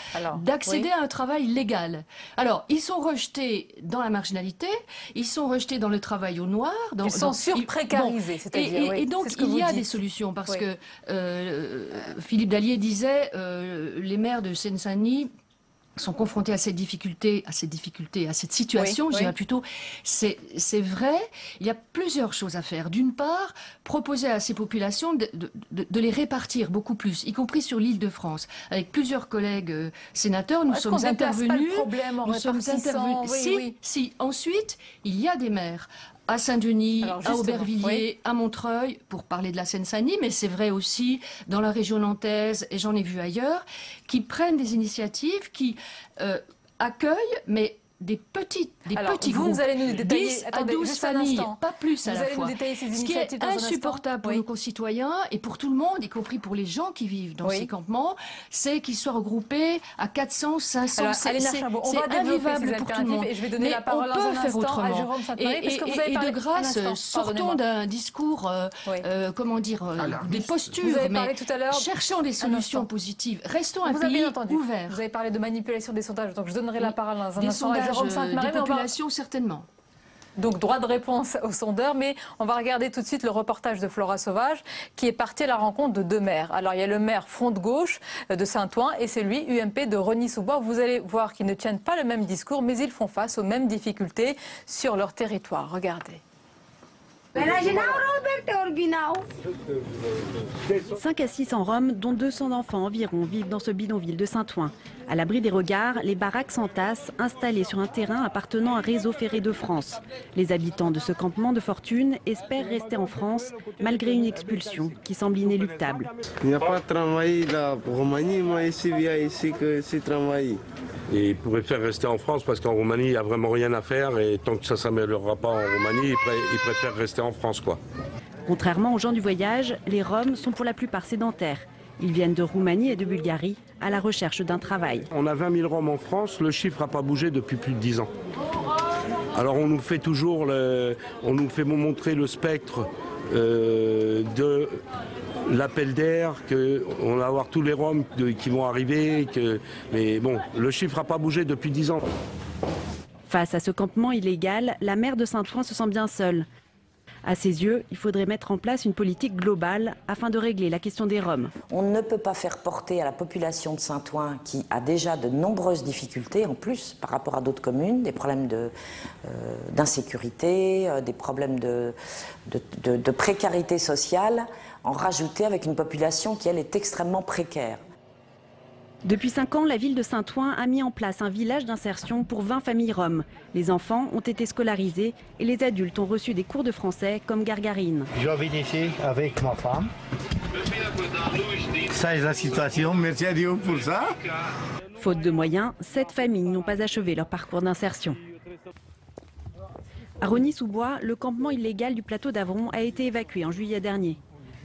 Speaker 21: d'accéder à un travail légal. Alors, ils sont rejetés dans la marginalité, ils sont rejetés dans le travail au noir.
Speaker 1: Ils sont surprécarisés, c'est-à-dire.
Speaker 21: Et donc, il y a des solutions, parce que Philippe Dallier disait les maires de Seine-Saint-Denis sont confrontés à cette difficulté, à cette situation, je dirais plutôt, c'est vrai, il y a plusieurs choses à faire. D'une part, proposer à ces populations de les répartir beaucoup plus, y compris sur l'Île-de-France. Avec plusieurs collègues sénateurs, nous sommes intervenus. Si. Ensuite, il y a des maires à Saint-Denis, à Aubervilliers, à Montreuil, pour parler de la Seine-Saint-Denis, mais c'est vrai aussi dans la région nantaise, et j'en ai vu ailleurs, qui prennent des initiatives, qui accueillent, mais des petits groupes,
Speaker 1: vous allez nous détailler,
Speaker 21: 10 à 12 familles, pas plus à la fois.
Speaker 1: Ce
Speaker 21: qui est insupportable pour nos concitoyens et pour tout le monde, y compris pour les gens qui vivent dans ces campements, c'est qu'ils soient regroupés à 400, 500, c'est invivable pour tout le monde.
Speaker 1: Et je vais donner la parole
Speaker 21: on peut faire autrement. Et de grâce, sortons d'un discours, comment dire, des postures, mais cherchons des solutions positives. Restons un pays ouvert.
Speaker 1: Vous avez parlé de manipulation des sondages, donc je donnerai la parole dans un instant.
Speaker 21: Des populations, certainement.
Speaker 1: Donc droit de réponse aux sondeurs, mais on va regarder tout de suite le reportage de Flora Sauvage qui est parti à la rencontre de 2 maires. Alors il y a le maire Front de Gauche de Saint-Ouen et celui UMP de Rosny-sous-Bois. Vous allez voir qu'ils ne tiennent pas le même discours, mais ils font face aux mêmes difficultés sur leur territoire. Regardez.
Speaker 2: 5 à 600 Roms, dont 200 enfants environ, vivent dans ce bidonville de Saint-Ouen. À l'abri des regards, les baraques s'entassent, installées sur un terrain appartenant à Réseau Ferré de France. Les habitants de ce campement de fortune espèrent rester en France, malgré une expulsion qui semble inéluctable.
Speaker 3: Il n'y a pas de travail en Roumanie, moi ici, viens ici que c'est travailler.
Speaker 4: Et ils préfèrent rester en France parce qu'en Roumanie, il n'y a vraiment rien à faire et tant que ça ne s'améliorera pas en Roumanie, ils préfèrent rester en France, quoi.
Speaker 2: Contrairement aux gens du voyage, les Roms sont pour la plupart sédentaires. Ils viennent de Roumanie et de Bulgarie à la recherche d'un travail.
Speaker 4: On a 20 000 Roms en France, le chiffre n'a pas bougé depuis plus de 10 ans. Alors on nous fait toujours, on nous fait montrer le spectre de l'appel d'air, qu'on va avoir tous les Roms qui vont arriver, mais bon, le chiffre n'a pas bougé depuis 10 ans.
Speaker 2: Face à ce campement illégal, la maire de Saint-Ouen se sent bien seule. À ses yeux, il faudrait mettre en place une politique globale afin de régler la question des Roms.
Speaker 24: On ne peut pas faire porter à la population de Saint-Ouen, qui a déjà de nombreuses difficultés, en plus par rapport à d'autres communes, des problèmes d'insécurité, des problèmes de précarité sociale, en rajouter avec une population qui, elle, est extrêmement précaire.
Speaker 2: Depuis 5 ans, la ville de Saint-Ouen a mis en place un village d'insertion pour 20 familles roms. Les enfants ont été scolarisés et les adultes ont reçu des cours de français comme Gargarine.
Speaker 25: Je viens ici avec ma femme. Ça est la situation, merci à Dieu pour ça.
Speaker 2: Faute de moyens, 7 familles n'ont pas achevé leur parcours d'insertion. À Rosny-sous-Bois, le campement illégal du plateau d'Avron a été évacué en juillet dernier.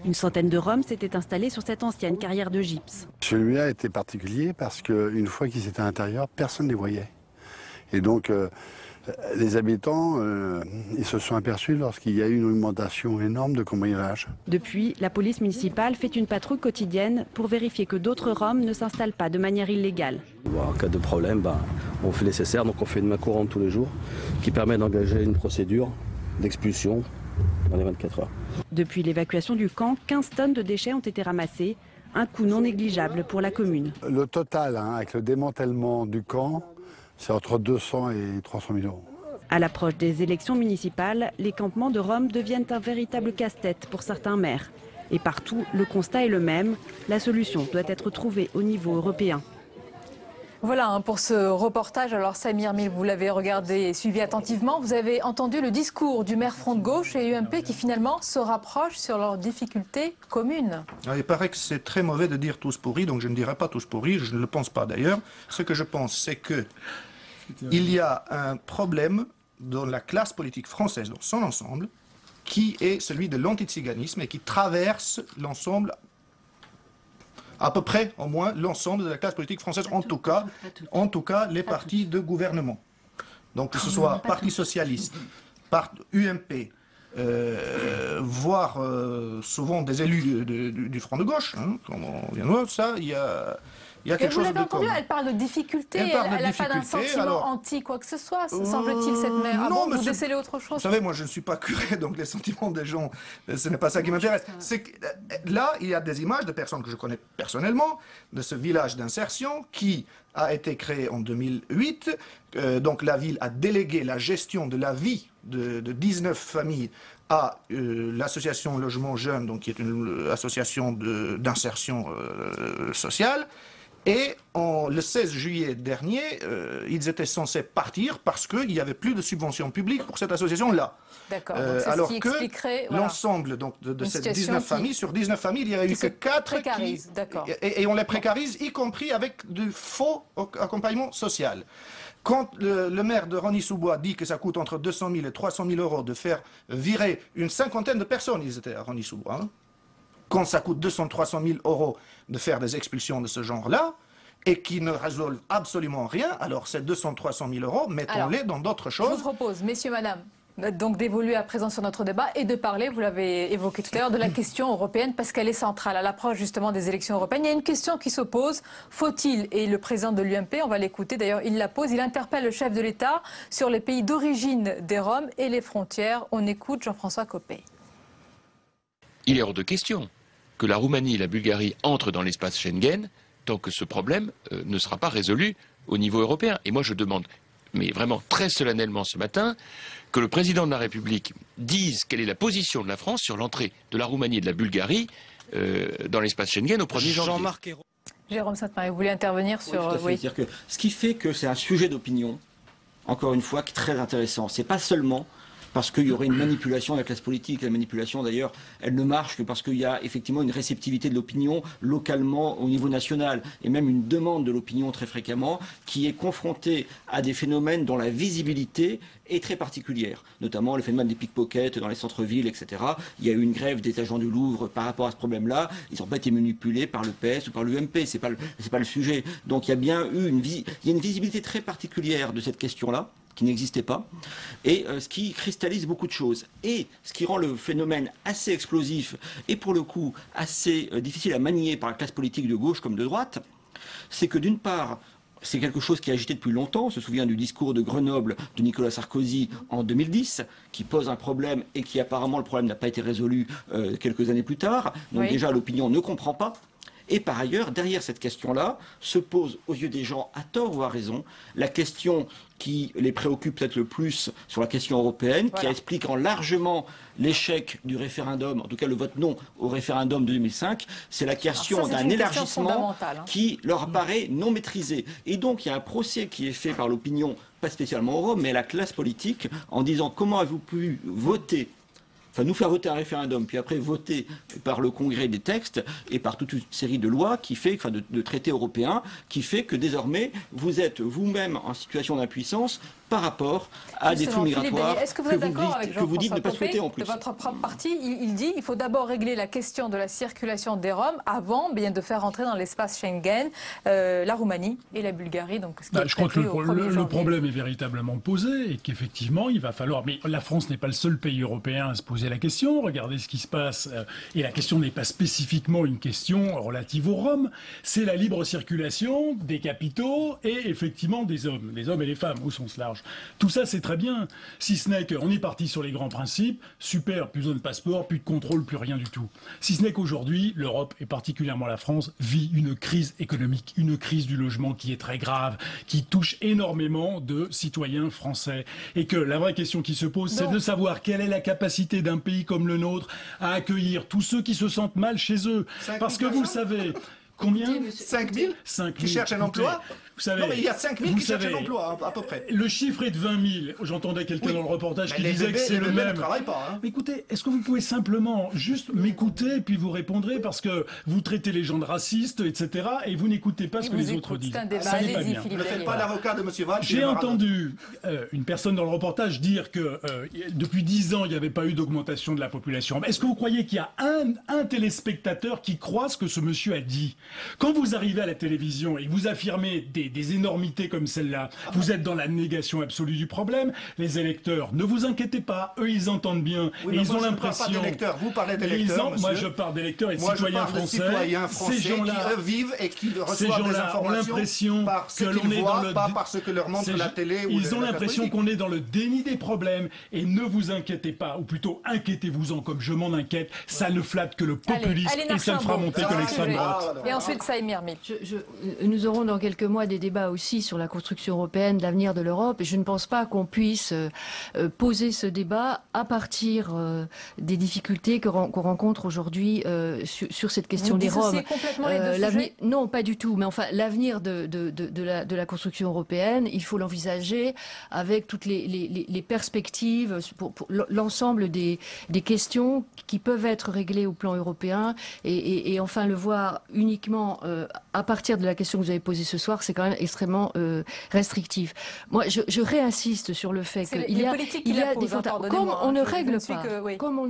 Speaker 2: Une centaine de Roms s'étaient installés sur cette ancienne carrière de gypse.
Speaker 5: Celui-là était particulier parce qu'une fois qu'ils étaient à l'intérieur, personne ne les voyait. Et donc, les habitants, ils se sont aperçus lorsqu'il y a eu une augmentation énorme de cambriolage.
Speaker 2: Depuis, la police municipale fait une patrouille quotidienne pour vérifier que d'autres Roms ne s'installent pas de manière illégale.
Speaker 6: En cas de problème, on fait le nécessaire, donc on fait une main courante tous les jours qui permet d'engager une procédure d'expulsion dans les 24 heures.
Speaker 2: Depuis l'évacuation du camp, 15 tonnes de déchets ont été ramassés, un coût non négligeable pour la commune.
Speaker 5: Le total, avec le démantèlement du camp, c'est entre 200 et 300 000 euros.
Speaker 2: À l'approche des élections municipales, les campements de Roms deviennent un véritable casse-tête pour certains maires. Et partout, le constat est le même, la solution doit être trouvée au niveau européen.
Speaker 1: Voilà pour ce reportage. Alors Samir Mil, vous l'avez regardé et suivi attentivement. Vous avez entendu le discours du maire Front de Gauche et UMP qui finalement se rapprochent sur leurs difficultés communes.
Speaker 20: Il paraît que c'est très mauvais de dire tous pourris, donc je ne dirai pas tous pourris, je ne le pense pas d'ailleurs. Ce que je pense, c'est qu'il y a un problème dans la classe politique française dans son ensemble, qui est celui de l'antiziganisme et qui traverse l'ensemble, à peu près au moins l'ensemble de la classe politique française, en tout cas les partis de gouvernement. Donc que ce soit Parti Socialiste, UMP, voire souvent des élus du Front de Gauche, comme on vient de voir, ça, il y a quelque chose de commun.
Speaker 1: Vous l'avez entendu, elle parle de difficultés, elle n'a pas d'un sentiment anti quoi que ce soit, semble-t-il, cette mère. Ah bon, vous décelez autre chose?
Speaker 20: Vous savez, moi je ne suis pas curé, donc les sentiments des gens, ce n'est pas ça qui m'intéresse. Là, il y a des images de personnes que je connais personnellement, de ce village d'insertion qui a été créé en 2008. Donc la ville a délégué la gestion de la vie de 19 familles à l'association Logement Jeune, donc qui est une association d'insertion sociale. Et le 16 juillet dernier, ils étaient censés partir parce qu'il n'y avait plus de subventions publiques pour cette association-là.
Speaker 1: D'accord.
Speaker 20: Alors que l'ensemble de ces 19 familles, sur 19 familles, il n'y a eu que 4 qui... Et on les précarise, y compris avec du faux accompagnement social. Quand le maire de Rosny-sous-Bois dit que ça coûte entre 200 000 et 300 000 euros de faire virer une cinquantaine de personnes, ils étaient à Rosny-sous-Bois, quand ça coûte 200-300 000 euros de faire des expulsions de ce genre-là, et qui ne résolvent absolument rien, alors ces 200-300 000 euros, mettons-les dans d'autres choses.
Speaker 1: Je vous propose, messieurs, madame, donc d'évoluer à présent sur notre débat et de parler, vous l'avez évoqué tout à l'heure, de la question européenne, parce qu'elle est centrale à l'approche justement des élections européennes. Il y a une question qui s'oppose, faut-il, et le président de l'UMP, on va l'écouter d'ailleurs, il la pose, il interpelle le chef de l'État sur les pays d'origine des Roms et les frontières. On écoute Jean-François Copé.
Speaker 7: Il est hors de question que la Roumanie et la Bulgarie entrent dans l'espace Schengen tant que ce problème ne sera pas résolu au niveau européen. Et moi je demande, mais vraiment très solennellement ce matin, que le président de la République dise quelle est la position de la France sur l'entrée de la Roumanie et de la Bulgarie dans l'espace Schengen au 1er janvier.
Speaker 1: Jérôme Sainte-Marie, vous voulez intervenir sur...
Speaker 23: Oui, c'est-à-dire que ce qui fait que c'est un sujet d'opinion, encore une fois, qui est très intéressant. C'est pas seulement parce qu'il y aurait une manipulation de la classe politique. La manipulation, d'ailleurs, elle ne marche que parce qu'il y a effectivement une réceptivité de l'opinion localement au niveau national, et même une demande de l'opinion très fréquemment, qui est confrontée à des phénomènes dont la visibilité est très particulière, notamment le phénomène des pickpockets dans les centres-villes, etc. Il y a eu une grève des agents du Louvre par rapport à ce problème-là. Ils n'ont pas été manipulés par le PS ou par l'UMP, c'est pas le sujet. Donc il y a bien eu une visibilité très particulière de cette question-là, qui n'existait pas, et ce qui cristallise beaucoup de choses. Et ce qui rend le phénomène assez explosif, et pour le coup assez difficile à manier par la classe politique de gauche comme de droite, c'est que d'une part, c'est quelque chose qui est agité depuis longtemps. On se souvient du discours de Grenoble de Nicolas Sarkozy en 2010, qui pose un problème et qui apparemment le problème n'a pas été résolu quelques années plus tard. Donc déjà l'opinion ne comprend pas. Et par ailleurs, derrière cette question-là, se pose aux yeux des gens, à tort ou à raison, la question qui les préoccupe peut-être le plus sur la question européenne, qui explique largement l'échec du référendum, en tout cas le vote non au référendum de 2005, c'est la question d'un élargissement qui leur apparaît non maîtrisé. Et donc il y a un procès qui est fait par l'opinion, pas spécialement aux Roms, mais à la classe politique, en disant comment avez-vous pu voter, enfin nous faire voter un référendum, puis après voter par le Congrès des textes et par toute une série de lois qui fait, enfin de traités européens, qui fait que désormais vous êtes vous-même en situation d'impuissance par rapport à des flux migratoires
Speaker 1: est-ce que vous êtes d'accord avec
Speaker 23: que vous dites ne pas
Speaker 1: Jean-François
Speaker 23: souhaiter en
Speaker 1: Copé,
Speaker 23: plus.
Speaker 1: de votre propre parti? Il dit qu'il faut d'abord régler la question de la circulation des Roms avant bien de faire entrer dans l'espace Schengen la Roumanie et la Bulgarie. Donc, ce qui est
Speaker 22: je crois que
Speaker 1: le
Speaker 22: le problème est véritablement posé et qu'effectivement il va falloir... Mais la France n'est pas le seul pays européen à se poser la question. Regardez ce qui se passe. Et la question n'est pas spécifiquement une question relative aux Roms. C'est la libre circulation des capitaux et effectivement des hommes et les femmes au sens large. Tout ça, c'est très bien. Si ce n'est qu'on est parti sur les grands principes, super, plus besoin de passeport, plus de contrôle, plus rien du tout. Si ce n'est qu'aujourd'hui, l'Europe, et particulièrement la France, vit une crise économique, une crise du logement qui est très grave, qui touche énormément de citoyens français. Et que la vraie question qui se pose, c'est de savoir quelle est la capacité d'un pays comme le nôtre à accueillir tous ceux qui se sentent mal chez eux. Parce que vous savez... Combien?
Speaker 20: 5 000 qui cherchent un emploi.
Speaker 22: Vous savez,
Speaker 20: non, mais il y a 5 000 qui cherchent un emploi, à peu près.
Speaker 22: Le chiffre est de 20 000. J'entendais quelqu'un dans le reportage qui disait que c'est le même.
Speaker 20: Ne travaillent pas. Hein.
Speaker 22: Mais écoutez, est-ce que vous pouvez simplement juste m'écouter et puis vous répondrez parce que vous traitez les gens de racistes, etc. et vous n'écoutez pas ce que les autres disent. Ça n'est pas bien.
Speaker 20: Ne faites pas l'avocat de M. Valls.
Speaker 22: J'ai entendu une personne dans le reportage dire que depuis 10 ans, il n'y avait pas eu d'augmentation de la population. Est-ce que vous croyez qu'il y a un téléspectateur qui croit ce que ce monsieur a dit? Quand vous arrivez à la télévision et vous affirmez des énormités comme celle-là, vous êtes dans la négation absolue du problème. Les électeurs, ne vous inquiétez pas, eux ils entendent bien.
Speaker 20: Oui,
Speaker 22: et
Speaker 20: ils
Speaker 22: ont l'impression.
Speaker 20: Vous parlez d'électeurs.
Speaker 22: Moi je parle d'électeurs et de citoyens français.
Speaker 20: Ces gens-là qui vivent et qui reçoivent des informations parce qu'ils voient, pas parce que leur montre la télé.
Speaker 22: Ils ont l'impression qu'on est dans le déni des problèmes. Et ne vous inquiétez pas, ou plutôt inquiétez-vous-en comme je m'en inquiète. Ça ne flatte que le populisme et ça ne fera monter que l'extrême droite.
Speaker 1: Et ensuite, Saïmir Mil.
Speaker 21: Nous aurons dans quelques mois des débats aussi sur la construction européenne, l'avenir de l'Europe. Et je ne pense pas qu'on puisse poser ce débat à partir des difficultés qu'on rencontre aujourd'hui sur cette question des Roms. Non, pas du tout. Mais enfin, l'avenir de la construction européenne, il faut l'envisager avec toutes les perspectives pour l'ensemble des questions qui peuvent être réglées au plan européen et enfin le voir uniquement à partir de la question que vous avez posée ce soir, c'est quand même extrêmement restrictif. Moi, je réinsiste sur le fait qu'il y a des fantasmes. Comme on ne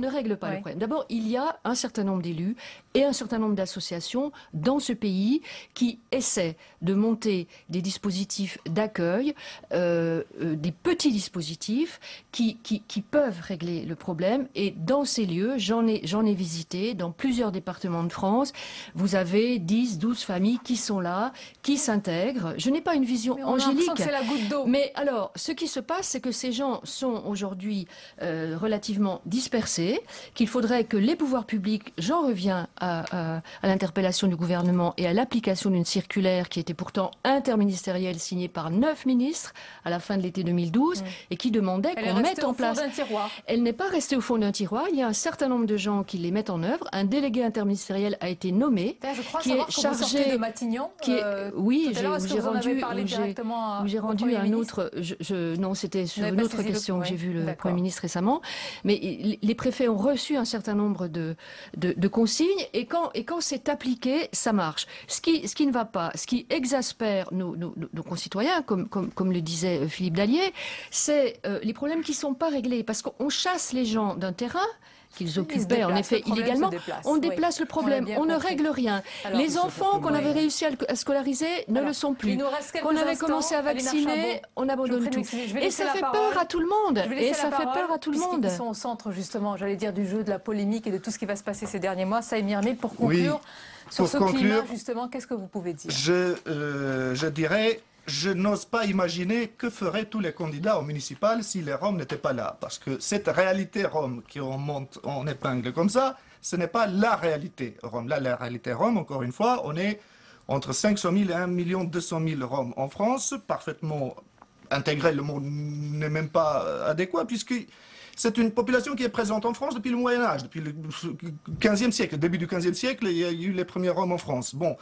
Speaker 21: règle pas le problème. D'abord, il y a un certain nombre d'élus et un certain nombre d'associations dans ce pays qui essaient de monter des dispositifs d'accueil, des petits dispositifs qui peuvent régler le problème. Et dans ces lieux, j'en ai visité dans plusieurs départements de France. Vous avez 10, 12 familles qui sont là, qui s'intègrent. Je n'ai pas une vision angélique.
Speaker 1: C'est la goutte d'eau.
Speaker 21: Mais alors, ce qui se passe, c'est que ces gens sont aujourd'hui relativement dispersés, qu'il faudrait que les pouvoirs publics, j'en reviens à l'interpellation du gouvernement et à l'application d'une circulaire qui était pourtant interministérielle, signée par 9 ministres à la fin de l'été 2012, et qui demandait qu'on mette en place... Elle n'est pas restée au fond d'un tiroir. Il y a un certain nombre de gens qui les mettent en œuvre. Un délégué interministériel a été nommé, qui est chargé...
Speaker 1: de Matignon.
Speaker 21: Oui, j'ai rendu un autre... Non, c'était sur une autre question que j'ai vu le Premier ministre récemment. Mais les préfets ont reçu un certain nombre de consignes et quand c'est appliqué, ça marche. Ce qui ne va pas, ce qui exaspère nos concitoyens, comme le disait Philippe Dallier, c'est les problèmes qui ne sont pas réglés. Parce qu'on chasse les gens d'un terrain qu'ils occupaient en effet illégalement, on déplace le problème, on ne règle rien. Alors, les enfants qu'on avait réussi à scolariser ne le sont plus. Qu'on avait commencé à vacciner, on abandonne tout. Et ça fait peur à tout le monde. Et ça fait peur à tout le monde.
Speaker 1: Ils sont au centre justement, j'allais dire, du jeu, de la polémique et de tout ce qui va se passer ces derniers mois. Saïmir Mil, pour conclure, sur ce climat justement, qu'est-ce que vous pouvez dire?
Speaker 20: Je dirais... Je n'ose pas imaginer que feraient tous les candidats au municipal si les Roms n'étaient pas là. Parce que cette réalité Rome qu'on monte en épingle comme ça, ce n'est pas la réalité Rome. Là, la réalité Rome, encore une fois, on est entre 500 000 et 1 200 000 Roms en France, parfaitement intégrés, le mot n'est même pas adéquat, puisque c'est une population qui est présente en France depuis le Moyen-Âge, depuis le 15e siècle. Au début du 15e siècle, il y a eu les premiers Roms en France. Bon,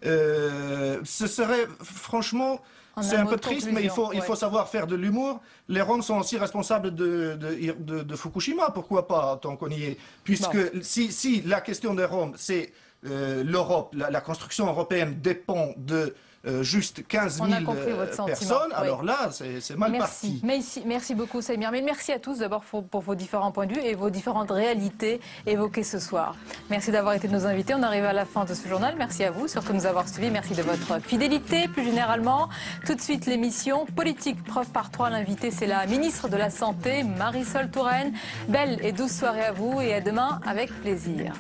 Speaker 20: ce serait franchement... C'est un peu triste, mais il faut savoir faire de l'humour. Les Roms sont aussi responsables de Fukushima, pourquoi pas, tant qu'on y est. Puisque si la question des Roms, c'est l'Europe, la construction européenne dépend de juste 15 000 personnes, alors là, c'est mal parti.
Speaker 1: Merci beaucoup, Samir. Mais merci à tous d'abord pour vos différents points de vue et vos différentes réalités évoquées ce soir. Merci d'avoir été nos invités. On arrive à la fin de ce journal. Merci à vous, surtout de nous avoir suivis. Merci de votre fidélité. Plus généralement, tout de suite l'émission Politique preuve par 3. L'invité, c'est la ministre de la Santé, Marisol Touraine. Belle et douce soirée à vous et à demain avec plaisir.